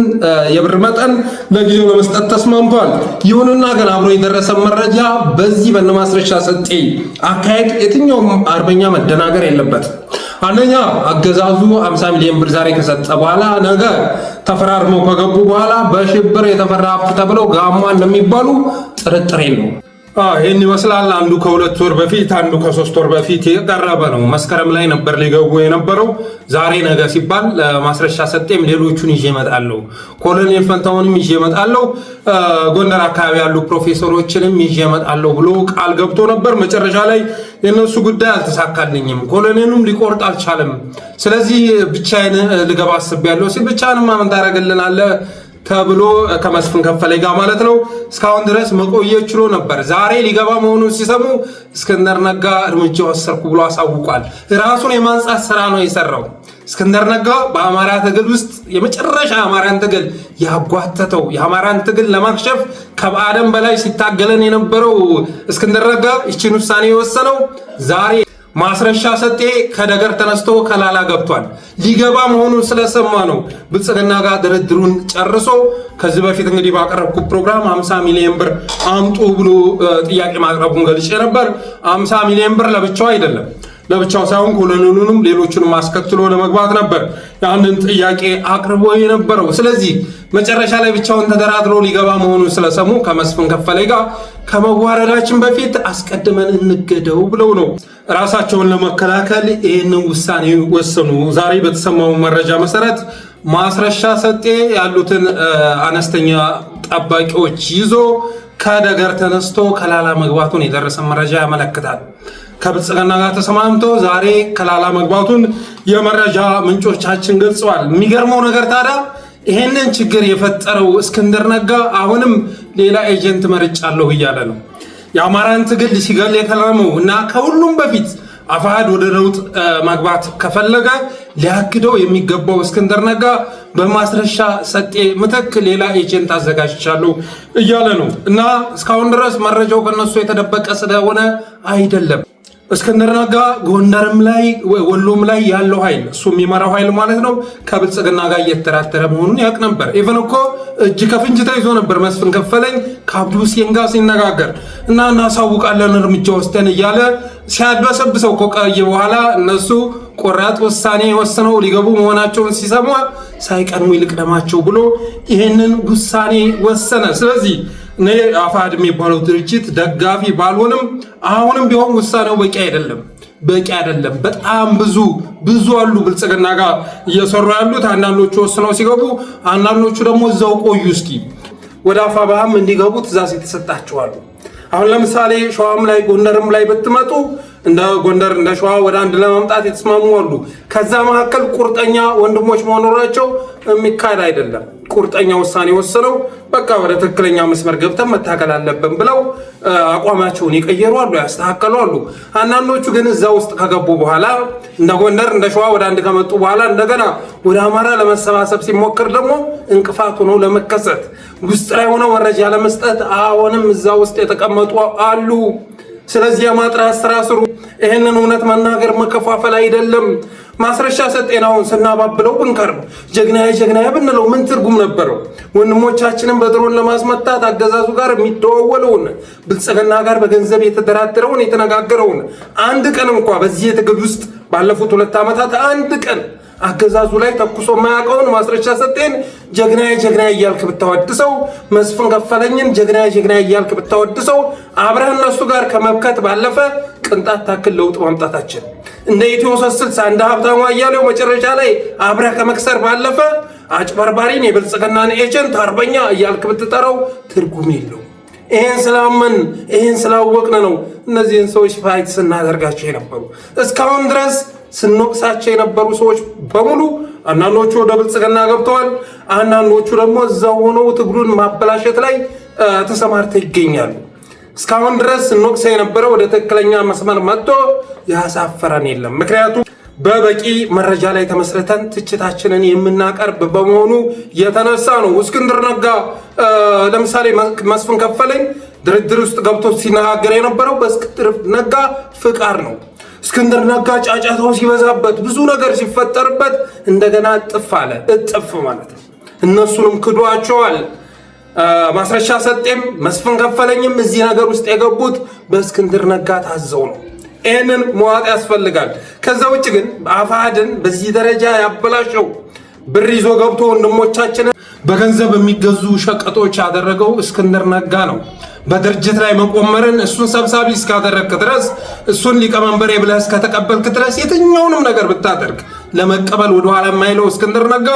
የብር መጠን ለጊዜው ለመስጠት ተስማምቷል። ይሁንና ግን አብሮ የደረሰ መረጃ በዚህ በነማስረሻ ሰጤ አካሄድ የትኛውም አርበኛ መደናገር የለበትም። አንደኛ አገዛዙ 50 ሚሊዮን ብር ዛሬ ከሰጠ በኋላ ነገ ተፈራርመው ከገቡ በኋላ በሽብር የተፈራ ሀብት ተብለው ጋማ እንደሚባሉ ጥርጥር የለውም። ይህን ይመስላል። አንዱ ከ2 ወር በፊት አንዱ ከ3 ወር በፊት የቀረበ ነው። መስከረም ላይ ነበር ሊገቡ የነበረው። ዛሬ ነገ ሲባል ማስረሻ ሰጤም ሌሎቹን ይዤ እመጣለሁ፣ ኮሎኔል ፈንታውንም ይዤ እመጣለሁ፣ ጎንደር አካባቢ ያሉ ፕሮፌሰሮችንም ይዤ እመጣለሁ ብሎ ቃል ገብቶ ነበር። መጨረሻ ላይ የነሱ ጉዳይ አልተሳካልኝም፣ ኮሎኔሉም ሊቆርጥ አልቻለም። ስለዚህ ብቻዬን ልገባ አስቤያለሁ ሲል ብቻህንማ ምን ታደርግልናለህ ተብሎ ከመስፍን ከፈለኝ ጋር ማለት ነው እስካሁን ድረስ መቆየት ችሎ ነበር። ዛሬ ሊገባ መሆኑን ሲሰሙ እስክንድር ነጋ እርምጃ ወሰድኩ ብሎ አሳውቋል። ራሱን የማንጻት ስራ ነው የሰራው። እስክንድር ነጋ በአማራ ትግል ውስጥ የመጨረሻ አማራን ትግል ያጓተተው የአማራን ትግል ለማክሸፍ ከበአደም በላይ ሲታገለን የነበረው እስክንድር ነጋ ይህችን ውሳኔ የወሰነው ዛሬ ማስረሻ ሰጤ ከደገር ተነስቶ ከላላ ገብቷል። ሊገባ መሆኑን ስለሰማ ነው ብልጽግና ጋር ድርድሩን ጨርሶ ከዚህ በፊት እንግዲህ ባቀረብኩት ፕሮግራም 50 ሚሊዮን ብር አምጡ ብሎ ጥያቄ ማቅረቡን ገልጬ ነበር። 50 ሚሊዮን ብር ለብቻው አይደለም ለብቻው ሳይሆን ኮሎኔሉንም ሌሎቹንም አስከትሎ ለመግባት ነበር ያንን ጥያቄ አቅርቦ የነበረው። ስለዚህ መጨረሻ ላይ ብቻውን ተደራድሮ ሊገባ መሆኑን ስለሰሙ ከመስፍን ከፈለኝ ጋር ከመዋረዳችን በፊት አስቀድመን እንገደው ብለው ነው ራሳቸውን ለመከላከል ይህንን ውሳኔ ወሰኑ። ዛሬ በተሰማው መረጃ መሰረት ማስረሻ ሰጤ ያሉትን አነስተኛ ጠባቂዎች ይዞ ከደገር ተነስቶ ከላላ መግባቱን የደረሰ መረጃ ያመለክታል። ከብልጽግና ጋር ተሰማምቶ ዛሬ ከላላ መግባቱን የመረጃ ምንጮቻችን ገልጸዋል። የሚገርመው ነገር ታዲያ ይሄንን ችግር የፈጠረው እስክንድር ነጋ አሁንም ሌላ ኤጀንት መርጫለሁ እያለ ነው። የአማራን ትግል ሲገል የከረመው እና ከሁሉም በፊት አፋሕድ ወደ ለውጥ መግባት ከፈለገ ሊያግደው የሚገባው እስክንድር ነጋ በማስረሻ ሰጤ ምትክ ሌላ ኤጀንት አዘጋጅቻለሁ እያለ ነው እና እስካሁን ድረስ መረጃው ከነሱ የተደበቀ ስለሆነ አይደለም። እስክንድር ነጋ ጎንደርም ላይ ወሎም ላይ ያለው ኃይል እሱ የሚመራው ኃይል ማለት ነው ከብልጽግና ጋር እየተራተረ መሆኑን ያውቅ ነበር። ኢቨን እኮ እጅ ከፍንጅ ተይዞ ነበር መስፍን ከፈለኝ ከአብዱ ሁሴን ጋር ሲነጋገር እና እናሳውቃለን እርምጃ ወስደን እያለ ሲያድበሰብሰው ከቆየ በኋላ እነሱ ቆራጥ ውሳኔ ወስነው ሊገቡ መሆናቸውን ሲሰማ ሳይቀድሙ ይልቅደማቸው ብሎ ይህንን ውሳኔ ወሰነ። ስለዚህ እኔ አፋሕድ የሚባለው ድርጅት ደጋፊ ባልሆንም አሁንም ቢሆን ውሳኔው በቂ አይደለም። በጣም ብዙ አሉ ብልጽግና ጋር እየሰሩ ያሉት። አንዳንዶቹ ወስነው ሲገቡ፣ አንዳንዶቹ ደግሞ እዛው ቆዩ እስኪ ወደ አፋብኃም እንዲገቡ ትእዛዝ የተሰጣቸዋሉ። አሁን ለምሳሌ ሸዋም ላይ ጎንደርም ላይ ብትመጡ እንደ ጎንደር እንደ ሸዋ ወደ አንድ ለማምጣት የተስማሙ አሉ። ከዛ መካከል ቁርጠኛ ወንድሞች መኖራቸው የሚካድ አይደለም። ቁርጠኛ ውሳኔ ወስነው በቃ ወደ ትክክለኛ መስመር ገብተን መታከል አለብን ብለው አቋማቸውን የቀየሩ አሉ፣ ያስተካከሉ አሉ። አንዳንዶቹ ግን እዛ ውስጥ ከገቡ በኋላ እንደ ጎንደር እንደ ሸዋ ወደ አንድ ከመጡ በኋላ እንደገና ወደ አማራ ለመሰባሰብ ሲሞክር ደግሞ እንቅፋት ሆነው ለመከሰት ውስጥ ላይ ሆነው መረጃ ለመስጠት አሁንም እዛ ውስጥ የተቀመጡ አሉ። ስለዚህ የማጥራት ስራ ስሩ። ይህንን እውነት መናገር መከፋፈል አይደለም። ማስረሻ ሰጤናውን ስናባብለው ብንከርም ጀግናዬ ብንለው ምን ትርጉም ነበረው? ወንድሞቻችንን በድሮን ለማስመታት አገዛዙ ጋር የሚደዋወለውን ብልጽግና ጋር በገንዘብ የተደራደረውን የተነጋገረውን አንድ ቀን እንኳ በዚህ ትግል ውስጥ ባለፉት 2 ዓመታት አንድ ቀን አገዛዙ ላይ ተኩሶ የማያውቀውን ማስረሻ ሰጤን ጀግናዬ እያልክ ብታወድሰው፣ መስፍን ከፈለኝን ጀግናዬ እያልክ ብታወድሰው አብረህ እነሱ ጋር ከመብከት ባለፈ ቅንጣት ታክል ለውጥ ማምጣታችን እንደ ኢትዮ 360 እንደ ሀብታሙ አያሌው መጨረሻ ላይ አብረህ ከመክሰር ባለፈ አጭበርባሪን የብልጽግናን ኤጀንት አርበኛ እያልክ ብትጠራው ትርጉም የለው። ይሄን ስላመን ይሄን ስላወቅን ነው እነዚህን ሰዎች ፋይት ስናደርጋቸው የነበሩ እስካሁን ድረስ ስንወቅሳቸው የነበሩ ሰዎች በሙሉ አንዳንዶቹ ወደ ብልጽግና ገብተዋል፣ አንዳንዶቹ ደግሞ እዛው ሆነው ትግሉን ማበላሸት ላይ ተሰማርተው ይገኛሉ። እስካሁን ድረስ ስንወቅሰው የነበረው ወደ ትክክለኛ መስመር መጥቶ ያሳፈረን የለም። ምክንያቱም በበቂ መረጃ ላይ ተመስርተን ትችታችንን የምናቀርብ በመሆኑ የተነሳ ነው። እስክንድር ነጋ ለምሳሌ መስፍን ከፈለኝ ድርድር ውስጥ ገብቶ ሲነጋገር የነበረው በእስክንድር ነጋ ፍቃድ ነው። እስክንድር ነጋ ጫጫታው ሲበዛበት ብዙ ነገር ሲፈጠርበት እንደገና እጥፍ አለ። እጥፍ ማለት ነው። እነሱንም ክዷቸዋል። ማስረሻ ሰጤም መስፍን ከፈለኝም እዚህ ነገር ውስጥ የገቡት በእስክንድር ነጋ ታዘው ነው። ይህንን መዋጥ ያስፈልጋል። ከዛ ውጭ ግን አፋሕድን በዚህ ደረጃ ያበላሸው ብር ይዞ ገብቶ ወንድሞቻችንን በገንዘብ የሚገዙ ሸቀጦች ያደረገው እስክንድር ነጋ ነው። በድርጅት ላይ መቆመርን እሱን ሰብሳቢ እስካደረግክ ድረስ እሱን ሊቀመንበር ብለህ እስከተቀበልክ ድረስ የትኛውንም ነገር ብታደርግ ለመቀበል ወደኋላ የማይለው እስክንድር ነጋ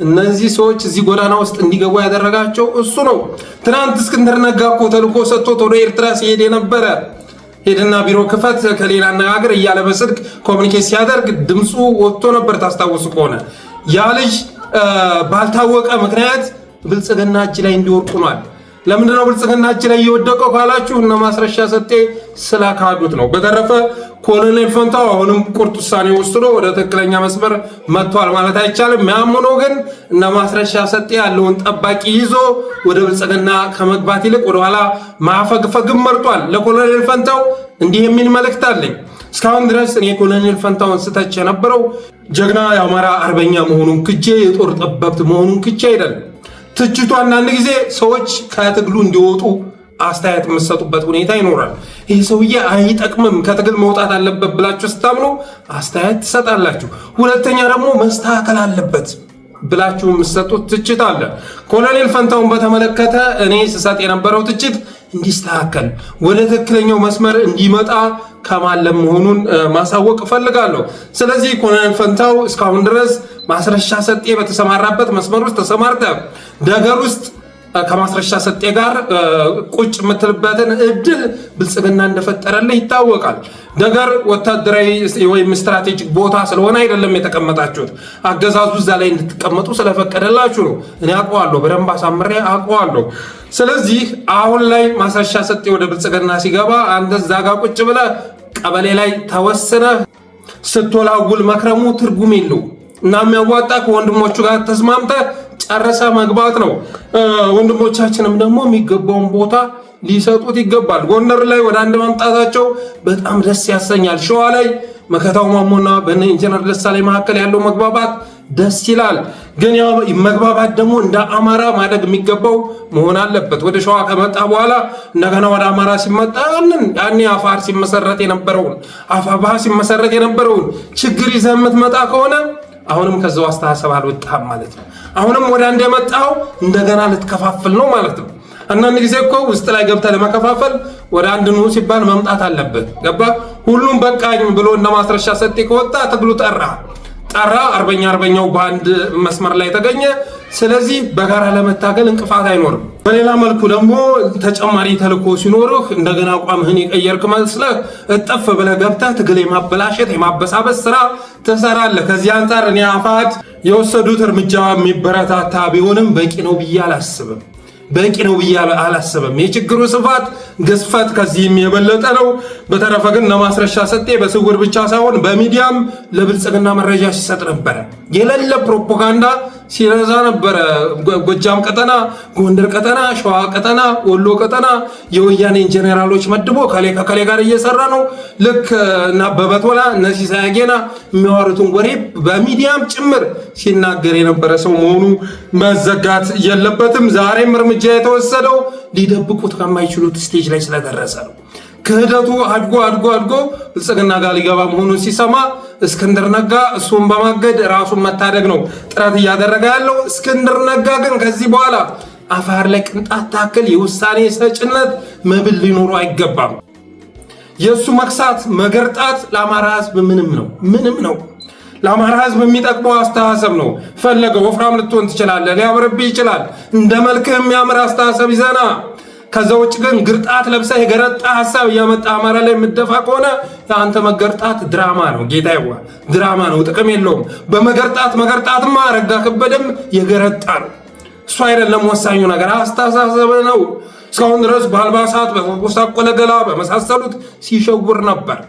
እነዚህ ሰዎች እዚህ ጎዳና ውስጥ እንዲገቡ ያደረጋቸው እሱ ነው። ትናንት እስክንድር ነጋ እኮ ተልኮ ሰጥቶት ወደ ኤርትራ ሲሄድ የነበረ ሄድና ቢሮ ክፈት ከሌላ አነጋገር እያለ በስልክ ኮሚኒኬት ሲያደርግ ድምፁ ወጥቶ ነበር። ታስታውሱ ከሆነ ያ ልጅ ባልታወቀ ምክንያት ብልጽግና እጅ ላይ እንዲወድቅ ሆኗል። ለምንድነው ብልጽግና እጅ ላይ እየወደቀው ካላችሁ እነ ማስረሻ ሰጤ ስላካዱት ነው። በተረፈ ኮሎኔል ፈንታው አሁንም ቁርጥ ውሳኔ ወስዶ ወደ ትክክለኛ መስመር መጥቷል ማለት አይቻልም። ያምኖ ግን እነ ማስረሻ ሰጤ ያለውን ጠባቂ ይዞ ወደ ብልጽግና ከመግባት ይልቅ ወደኋላ ማፈግፈግም መርጧል። ለኮሎኔል ፈንታው እንዲህ የሚል መልእክት አለኝ። እስካሁን ድረስ እኔ ኮሎኔል ፈንታውን ስተች የነበረው ጀግና የአማራ አርበኛ መሆኑን ክጄ የጦር ጠበብት መሆኑን ክጄ አይደለም። ትችቱ አንዳንድ ጊዜ ሰዎች ከትግሉ እንዲወጡ አስተያየት የምትሰጡበት ሁኔታ ይኖራል። ይህ ሰውዬ አይጠቅምም ከትግል መውጣት አለበት ብላችሁ ስታምኑ አስተያየት ትሰጣላችሁ። ሁለተኛ ደግሞ መስተካከል አለበት ብላችሁ የምትሰጡት ትችት አለ። ኮሎኔል ፈንታውን በተመለከተ እኔ ስሰጥ የነበረው ትችት እንዲስተካከል ወደ ትክክለኛው መስመር እንዲመጣ ከማለም መሆኑን ማሳወቅ እፈልጋለሁ። ስለዚህ ኮሎኔል ፈንታው እስካሁን ድረስ ማስረሻ ሰጤ በተሰማራበት መስመር ውስጥ ተሰማርተ ነገር ውስጥ ከማስረሻ ሰጤ ጋር ቁጭ የምትልበትን እድል ብልጽግና እንደፈጠረልህ ይታወቃል። ነገር ወታደራዊ ወይም ስትራቴጂክ ቦታ ስለሆነ አይደለም የተቀመጣችሁት፣ አገዛዙ እዛ ላይ እንድትቀመጡ ስለፈቀደላችሁ ነው። እኔ አውቀዋለሁ፣ በደንብ አሳምሬ አውቀዋለሁ። ስለዚህ አሁን ላይ ማስረሻ ሰጤ ወደ ብልጽግና ሲገባ አንተ እዛ ጋር ቁጭ ብለህ ቀበሌ ላይ ተወስነህ ስትወላውል መክረሙ ትርጉም የለው እና የሚያዋጣ ከወንድሞቹ ጋር ተስማምተህ ጨረሰ መግባት ነው። ወንድሞቻችንም ደግሞ የሚገባውን ቦታ ሊሰጡት ይገባል። ጎንደር ላይ ወደ አንድ ማምጣታቸው በጣም ደስ ያሰኛል። ሸዋ ላይ መከታው ማሞና በእነ ኢንጂነር ደሳለኝ መካከል ያለው መግባባት ደስ ይላል። ግን ያው መግባባት ደግሞ እንደ አማራ ማደግ የሚገባው መሆን አለበት። ወደ ሸዋ ከመጣ በኋላ እንደገና ወደ አማራ ሲመጣ ያኔ አፋር ሲመሰረት የነበረውን አፋባህ ሲመሰረት የነበረውን ችግር ይዘህ የምትመጣ ከሆነ አሁንም ከዛው አስተሳሰብ አልወጣም ማለት ነው። አሁንም ወደ አንድ የመጣው እንደገና ልትከፋፍል ነው ማለት ነው። አንዳንድ ጊዜ እኮ ውስጥ ላይ ገብተህ ለመከፋፈል ወደ አንድ ኑ ሲባል መምጣት አለበት። ገባ? ሁሉም በቃኝ ብሎ እንደ ማስረሻ ሰጤ ከወጣ ትግሉ ጠራ አርበኛው በአንድ መስመር ላይ ተገኘ። ስለዚህ በጋራ ለመታገል እንቅፋት አይኖርም። በሌላ መልኩ ደግሞ ተጨማሪ ተልእኮ ሲኖርህ እንደገና አቋምህን የቀየርክ መስለህ እጠፍ ብለህ ገብተህ ትግል የማበላሸት የማበሳበስ ስራ ትሰራለህ። ከዚህ አንጻር እኔ አፋሕድ የወሰዱት እርምጃ የሚበረታታ ቢሆንም በቂ ነው ብዬ አላስብም። የችግሩ ስፋት ግዝፈት ከዚህም የበለጠ ነው። በተረፈ ግን ለማስረሻ ሰጤ በስውር ብቻ ሳይሆን በሚዲያም ለብልጽግና መረጃ ሲሰጥ ነበረ። የሌለ ፕሮፓጋንዳ ሲረዛ ነበረ። ጎጃም ቀጠና፣ ጎንደር ቀጠና፣ ሸዋ ቀጠና፣ ወሎ ቀጠና የወያኔ ጄኔራሎች መድቦ ከሌ ጋር እየሰራ ነው። ልክ እና በበቶላ እነዚህ ሳያጌና የሚያወሩትን ወሬ በሚዲያም ጭምር ሲናገር የነበረ ሰው መሆኑ መዘጋት የለበትም። ዛሬም እርምጃ የተወሰደው ሊደብቁት ከማይችሉት ስቴጅ ላይ ስለደረሰ ነው። ክህደቱ አድጎ ብልጽግና ጋር ሊገባ መሆኑን ሲሰማ እስክንድር ነጋ እሱን በማገድ ራሱን መታደግ ነው ጥረት እያደረገ ያለው። እስክንድር ነጋ ግን ከዚህ በኋላ አፋር ላይ ቅንጣት ታክል የውሳኔ ሰጭነት መብል ሊኖሩ አይገባም። የእሱ መክሳት መገርጣት ለአማራ ሕዝብ ምንም ነው። ለአማራ ሕዝብ የሚጠቅመው አስተሳሰብ ነው። ፈለገ ወፍራም ልትሆን ትችላለህ፣ ሊያምርብህ ይችላል። እንደ መልክህ የሚያምር አስተሳሰብ ይዘና ከዛ ውጭ ግን ግርጣት ለብሰህ የገረጣ ሐሳብ እያመጣ አማራ ላይ የምትደፋ ከሆነ የአንተ መገርጣት ድራማ ነው። ጌታዬ ድራማ ነው፣ ጥቅም የለውም። መገርጣትማ አረጋ ከበደም የገረጣ ነው። እሱ አይደለም ወሳኙ ነገር፣ አስተሳሰብ ነው። እስካሁን ድረስ በአልባሳት በተጎሳቆለ ገላ በመሳሰሉት ሲሸውር ነበር።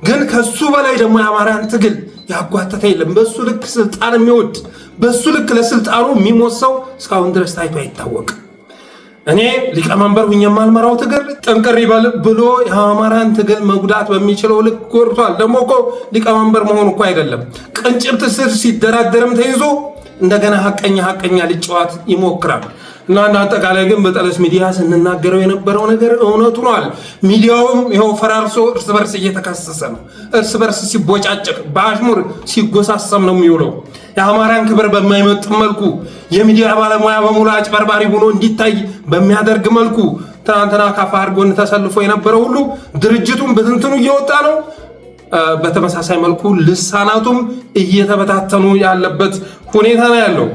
ግን ከሱ በላይ ደግሞ የአማራን ትግል ያጓተተ የለም። በሱ ልክ ስልጣን የሚወድ በሱ ልክ ለስልጣኑ የሚሞት ሰው እስካሁን ድረስ ታይቶ አይታወቅም። እኔ ሊቀመንበር ሁኜ የማልመራው ትግል ጠንቀር ይበል ብሎ የአማራን ትግል መጉዳት በሚችለው ልክ ጎርቷል። ደግሞ እኮ ሊቀመንበር መሆኑ እኮ አይደለም፣ ቅንጭብት ስር ሲደራደርም ተይዞ እንደገና ሀቀኛ ሊጫወት ይሞክራል። እና እንደ አጠቃላይ ግን በጠለስ ሚዲያ ስንናገረው የነበረው ነገር እውነቱ ሆኗል። ሚዲያውም ይኸው ፈራርሶ እርስ በርስ እየተካሰሰ ነው። እርስ በርስ ሲቦጫጨቅ በአሽሙር ሲጎሳሰም ነው የሚውለው። የአማራን ክብር በማይመጥን መልኩ የሚዲያ ባለሙያ በሙሉ አጭበርባሪ ሆኖ እንዲታይ በሚያደርግ መልኩ ትናንትና ከአፋሕድ ጎን ተሰልፎ የነበረው ሁሉ ድርጅቱን በትንትኑ እየወጣ ነው። በተመሳሳይ መልኩ ልሳናቱም እየተበታተኑ ያለበት ሁኔታ ነው ያለው።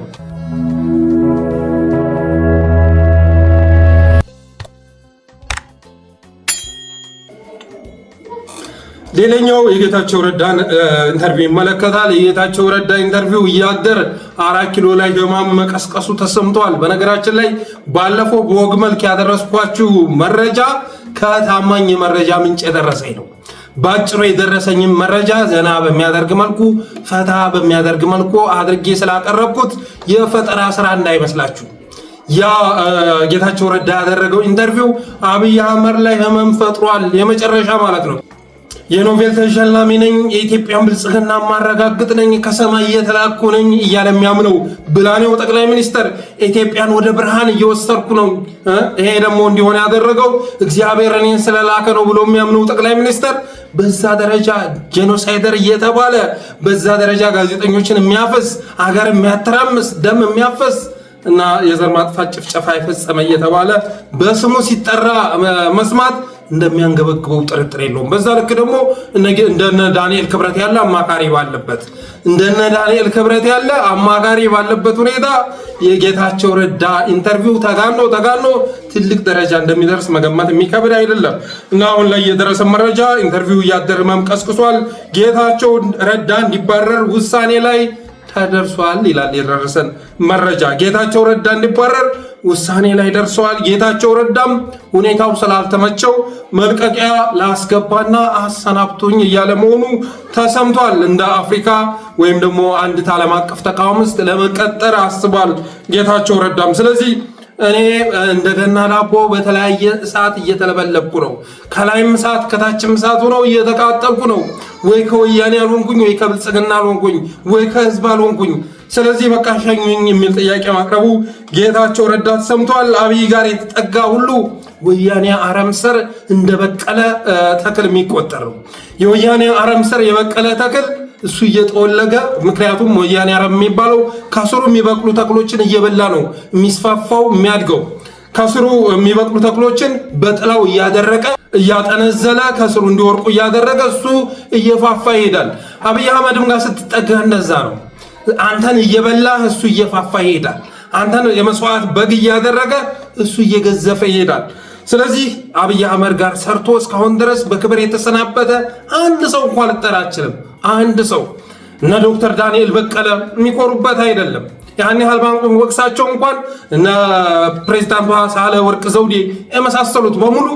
ሌላኛው የጌታቸው ረዳን ኢንተርቪው ይመለከታል። የጌታቸው ረዳ ኢንተርቪው እያደር 4 ኪሎ ላይ ህማም መቀስቀሱ ተሰምቷል። በነገራችን ላይ ባለፈው በወግ መልክ ያደረስኳችሁ መረጃ ከታማኝ የመረጃ ምንጭ የደረሰኝ ነው። ባጭሩ የደረሰኝም መረጃ ዘና በሚያደርግ መልኩ ፈታ በሚያደርግ መልኩ አድርጌ ስላቀረብኩት የፈጠራ ስራ እንዳይመስላችሁ። ያ ጌታቸው ረዳ ያደረገው ኢንተርቪው አብይ አህመድ ላይ ህመም ፈጥሯል፣ የመጨረሻ ማለት ነው። የኖቤል ተሸላሚ ነኝ፣ የኢትዮጵያን ብልጽግና ማረጋግጥ ነኝ፣ ከሰማይ የተላኩ ነኝ እያለ የሚያምነው ብላኔው ጠቅላይ ሚኒስትር ኢትዮጵያን ወደ ብርሃን እየወሰድኩ ነው፣ ይሄ ደግሞ እንዲሆን ያደረገው እግዚአብሔር እኔን ስለላከ ነው ብሎ የሚያምነው ጠቅላይ ሚኒስትር በዛ ደረጃ ጄኖሳይደር እየተባለ በዛ ደረጃ ጋዜጠኞችን የሚያፈስ አገር የሚያተራምስ ደም የሚያፈስ እና የዘር ማጥፋት ጭፍጨፋ የፈጸመ እየተባለ በስሙ ሲጠራ መስማት እንደሚያንገበግበው ጥርጥር የለውም። በዛ ልክ ደግሞ እንደነ ዳንኤል ክብረት ያለ አማካሪ ባለበት ሁኔታ የጌታቸው ረዳ ኢንተርቪው ተጋኖ ትልቅ ደረጃ እንደሚደርስ መገመት የሚከብድ አይደለም እና አሁን ላይ የደረሰ መረጃ ኢንተርቪው እያደረ መምቀስቅሷል። ጌታቸው ረዳ እንዲባረር ውሳኔ ላይ ተደርሷል ይላል የደረሰን መረጃ። ጌታቸው ረዳ እንዲባረር ውሳኔ ላይ ደርሰዋል። ጌታቸው ረዳም ሁኔታው ስላልተመቸው መልቀቂያ ላስገባና አሰናብቶኝ እያለ መሆኑ ተሰምቷል። እንደ አፍሪካ ወይም ደግሞ አንድ ዓለም አቀፍ ተቋምስት ለመቀጠር አስቧል ጌታቸው ረዳም። ስለዚህ እኔ እንደገና ዳቦ በተለያየ እሳት እየተለበለብኩ ነው። ከላይም እሳት ከታችም እሳት ሆነው እየተቃጠልኩ ነው። ወይ ከወያኔ አልሆንኩኝ፣ ወይ ከብልጽግና አልሆንኩኝ፣ ወይ ከህዝብ አልሆንኩኝ። ስለዚህ በቃ ሸኙኝ የሚል ጥያቄ ማቅረቡ ጌታቸው ረዳ ተሰምቷል። አብይ ጋር የተጠጋ ሁሉ ወያኔ አረም ስር እንደበቀለ ተክል የሚቆጠር ነው። የወያኔ አረም ስር የበቀለ ተክል እሱ እየተወለገ ምክንያቱም ወያኔ አረም የሚባለው ከስሩ የሚበቅሉ ተክሎችን እየበላ ነው የሚስፋፋው የሚያድገው። ከስሩ የሚበቅሉ ተክሎችን በጥላው እያደረቀ እያጠነዘለ ከስሩ እንዲወርቁ እያደረገ እሱ እየፋፋ ይሄዳል። አብይ አህመድም ጋር ስትጠጋ እንደዛ ነው። አንተን እየበላ እሱ እየፋፋ ይሄዳል። አንተን የመስዋዕት በግ እያደረገ እሱ እየገዘፈ ይሄዳል። ስለዚህ አብይ አህመድ ጋር ሰርቶ እስካሁን ድረስ በክብር የተሰናበተ አንድ ሰው እንኳን ልጠራ አልችልም። አንድ ሰው እነ ዶክተር ዳንኤል በቀለ የሚኮሩበት አይደለም። ያን ያህል ባንኩን ወቅሳቸው እንኳን እነ ፕሬዝዳንቷ ሳህለወርቅ ዘውዴ የመሳሰሉት በሙሉ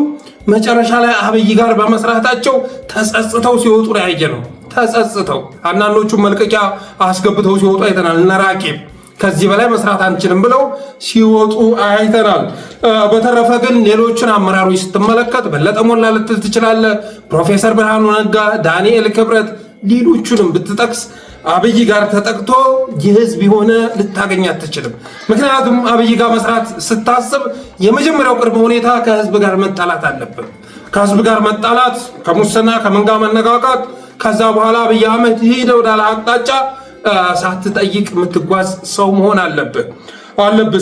መጨረሻ ላይ አብይ ጋር በመስራታቸው ተጸጽተው ሲወጡ ነው ያየነው። ተጸጽተው አንዳንዶቹ መልቀቂያ አስገብተው ሲወጡ አይተናል። እነ ራኬብ ከዚህ በላይ መስራት አንችልም ብለው ሲወጡ አይተናል። በተረፈ ግን ሌሎችን አመራሮች ስትመለከት በለጠ ሞላ ልትል ትችላለህ፣ ፕሮፌሰር ብርሃኑ ነጋ፣ ዳንኤል ክብረት፣ ሌሎቹንም ብትጠቅስ አብይ ጋር ተጠቅቶ የህዝብ የሆነ ልታገኝ አትችልም። ምክንያቱም አብይ ጋር መስራት ስታስብ የመጀመሪያው ቅድመ ሁኔታ ከህዝብ ጋር መጣላት አለብን። ከህዝብ ጋር መጣላት፣ ከሙስና ከምን ጋር መነጋጋት፣ ከዛ በኋላ አብይ አህመድ ሄደ ወዳለ አቅጣጫ ሳትጠይቅ የምትጓዝ ሰው መሆን አለብህ።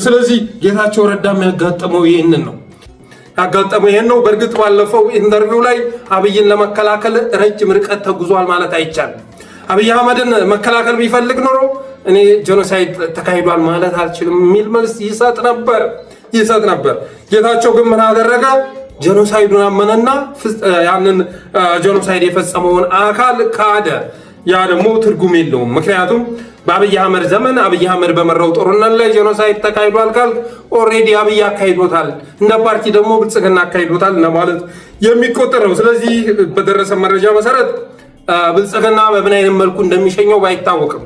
ስለዚህ ጌታቸው ረዳ የሚያጋጥመው ይህንን ነው በእርግጥ ባለፈው ኢንተርቪው ላይ አብይን ለመከላከል ረጅም ርቀት ተጉዟል ማለት አይቻልም። አብይ አህመድን መከላከል ቢፈልግ ኖሮ እኔ ጄኖሳይድ ተካሂዷል ማለት አልችልም የሚል መልስ ይሰጥ ነበር። ጌታቸው ግን ምን አደረገ? ጄኖሳይዱን አመነና ያንን ጄኖሳይድ የፈጸመውን አካል ካደ። ያ ደግሞ ትርጉም የለውም። ምክንያቱም በአብይ አህመድ ዘመን አብይ አህመድ በመራው ጦርነት ላይ ጄኖሳይድ ተካሂዷል ካልክ ኦልሬዲ አብይ አካሂዶታል፣ እንደ ፓርቲ ደግሞ ብልጽግና አካሂዶታል ማለት የሚቆጠር ነው። ስለዚህ በደረሰ መረጃ መሰረት ብልጽግና በምን አይነት መልኩ እንደሚሸኘው ባይታወቅም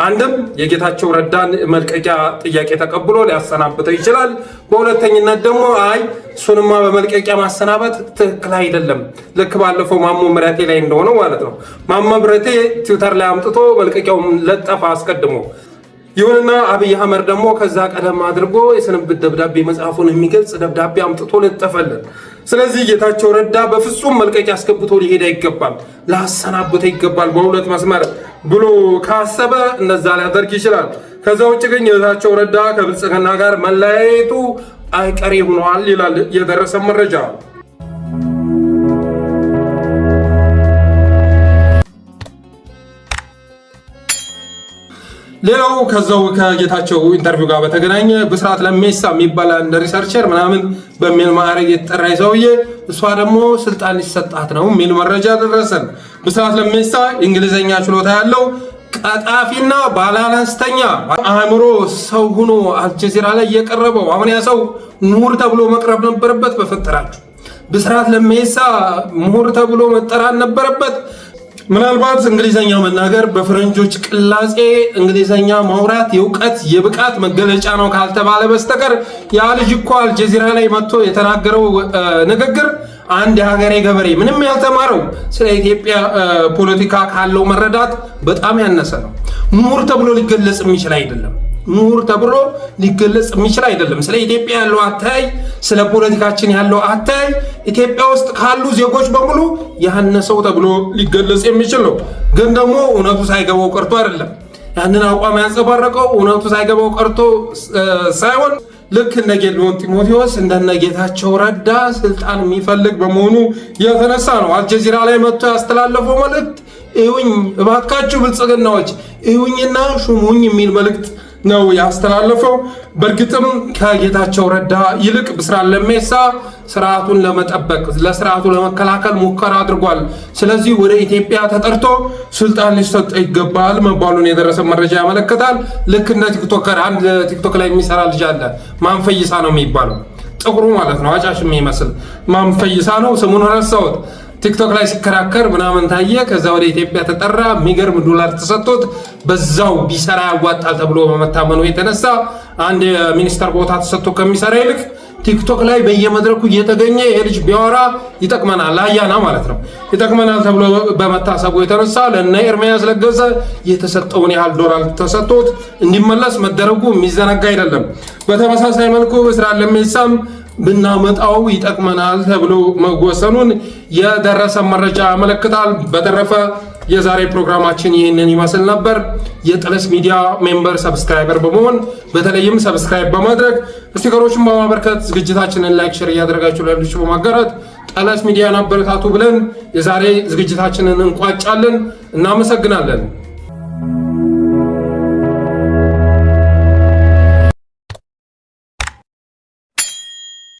አንድም የጌታቸው ረዳን መልቀቂያ ጥያቄ ተቀብሎ ሊያሰናብተው ይችላል። በሁለተኝነት ደግሞ እሱንማ በመልቀቂያ ማሰናበት ትክክል አይደለም፣ ልክ ባለፈው ማሞ ምረቴ ላይ እንደሆነው ማለት ነው። ማሞ ምረቴ ትዊተር ላይ አምጥቶ መልቀቂያውን ለጠፋ አስቀድሞ። ይሁንና አብይ አህመድ ደግሞ ከዛ ቀደም አድርጎ የስንብት ደብዳቤ መጽሐፉን የሚገልጽ ደብዳቤ አምጥቶ ለጠፈልን። ስለዚህ ጌታቸው ረዳ በፍጹም መልቀቂያ አስገብቶ ሊሄድ አይገባል፣ ላሰናብተ ይገባል በሁለት መስመር ብሎ ካሰበ እነዛ ሊያደርግ ይችላል። ከዛ ውጭ ግን ጌታቸው ረዳ ከብልጽግና ጋር መለያየቱ አይቀሬ ሆኗል ይላል የደረሰ መረጃ። ሌላው ከዛው ከጌታቸው ኢንተርቪው ጋር በተገናኘ ብስራት ለሜሳ የሚባል አንድ ሪሰርቸር ምናምን በሚል ማዕረግ የተጠራ ሰውዬ እሷ ደግሞ ስልጣን ሊሰጣት ነው የሚል መረጃ ደረሰን። ብስራት ለሜሳ እንግሊዘኛ ችሎታ ያለው ቀጣፊና ባለአነስተኛ አእምሮ ሰው ሆኖ አልጀዚራ ላይ የቀረበው አሁን ያ ሰው ምሁር ተብሎ መቅረብ ነበረበት። በፈጠራችሁ ብስራት ለሜሳ ምሁር ተብሎ መጠራት ነበረበት። ምናልባት እንግሊዘኛ መናገር በፈረንጆች ቅላጼ እንግሊዘኛ ማውራት የእውቀት የብቃት መገለጫ ነው ካልተባለ በስተቀር ያ ልጅ እኮ አልጀዚራ ላይ መጥቶ የተናገረው ንግግር አንድ የሀገሬ ገበሬ ምንም ያልተማረው ስለ ኢትዮጵያ ፖለቲካ ካለው መረዳት በጣም ያነሰ ነው። ምሁር ተብሎ ሊገለጽ የሚችል አይደለም። ስለ ኢትዮጵያ ያለው አታይ፣ ስለ ፖለቲካችን ያለው አታይ ኢትዮጵያ ውስጥ ካሉ ዜጎች በሙሉ ያነሰው ተብሎ ሊገለጽ የሚችል ነው። ግን ደግሞ እውነቱ ሳይገባው ቀርቶ አይደለም። ያንን አቋም ያንጸባረቀው እውነቱ ሳይገባው ቀርቶ ሳይሆን ልክ እንደ ጌዲዮን ጢሞቴዎስ እንደነ ጌታቸው ረዳ ስልጣን የሚፈልግ በመሆኑ የተነሳ ነው። አልጀዚራ ላይ መጥቶ ያስተላለፈው መልእክት እዩኝ እባካችሁ ብልጽግናዎች እዩኝና ሹሙኝ የሚል መልእክት ነው ያስተላለፈው። በእርግጥም ከጌታቸው ረዳ ይልቅ ብስራት ለሜሳ ስርዓቱን ለመጠበቅ ለስርዓቱ ለመከላከል ሙከራ አድርጓል። ስለዚህ ወደ ኢትዮጵያ ተጠርቶ ስልጣን ሊሰጥ ይገባል መባሉን የደረሰ መረጃ ያመለክታል። ልክ እንደ ቲክቶከር አንድ ቲክቶክ ላይ የሚሰራ ልጅ አለ። ማንፈይሳ ነው የሚባለው፣ ጥቁሩ ማለት ነው፣ አጫሽ የሚመስል ማንፈይሳ ነው። ስሙን ረሳሁት። ቲክቶክ ላይ ሲከራከር ምናምን ታየ። ከዛ ወደ ኢትዮጵያ ተጠራ። የሚገርም ዶላር ተሰጥቶት በዛው ቢሰራ ያዋጣል ተብሎ በመታመኑ የተነሳ አንድ የሚኒስተር ቦታ ተሰጥቶ ከሚሰራ ይልቅ ቲክቶክ ላይ በየመድረኩ እየተገኘ የልጅ ቢያወራ ይጠቅመናል፣ አያና ማለት ነው ይጠቅመናል ተብሎ በመታሰቡ የተነሳ ለነ ኤርሚያስ ለገሰ የተሰጠውን ያህል ዶላር ተሰጥቶት እንዲመለስ መደረጉ የሚዘነጋ አይደለም። በተመሳሳይ መልኩ ብስራት ለሜሳም ብናመጣው ይጠቅመናል ተብሎ መወሰኑን የደረሰ መረጃ ያመለክታል። በተረፈ የዛሬ ፕሮግራማችን ይህንን ይመስል ነበር። የጠለስ ሚዲያ ሜምበር ሰብስክራይበር በመሆን በተለይም ሰብስክራይብ በማድረግ ስቲከሮችን በማበርከት ዝግጅታችንን ላይክ፣ ሼር እያደረጋችሁ ለሌሎች በማጋራት ጠለስ ሚዲያን አበረታቱ ብለን የዛሬ ዝግጅታችንን እንቋጫለን። እናመሰግናለን።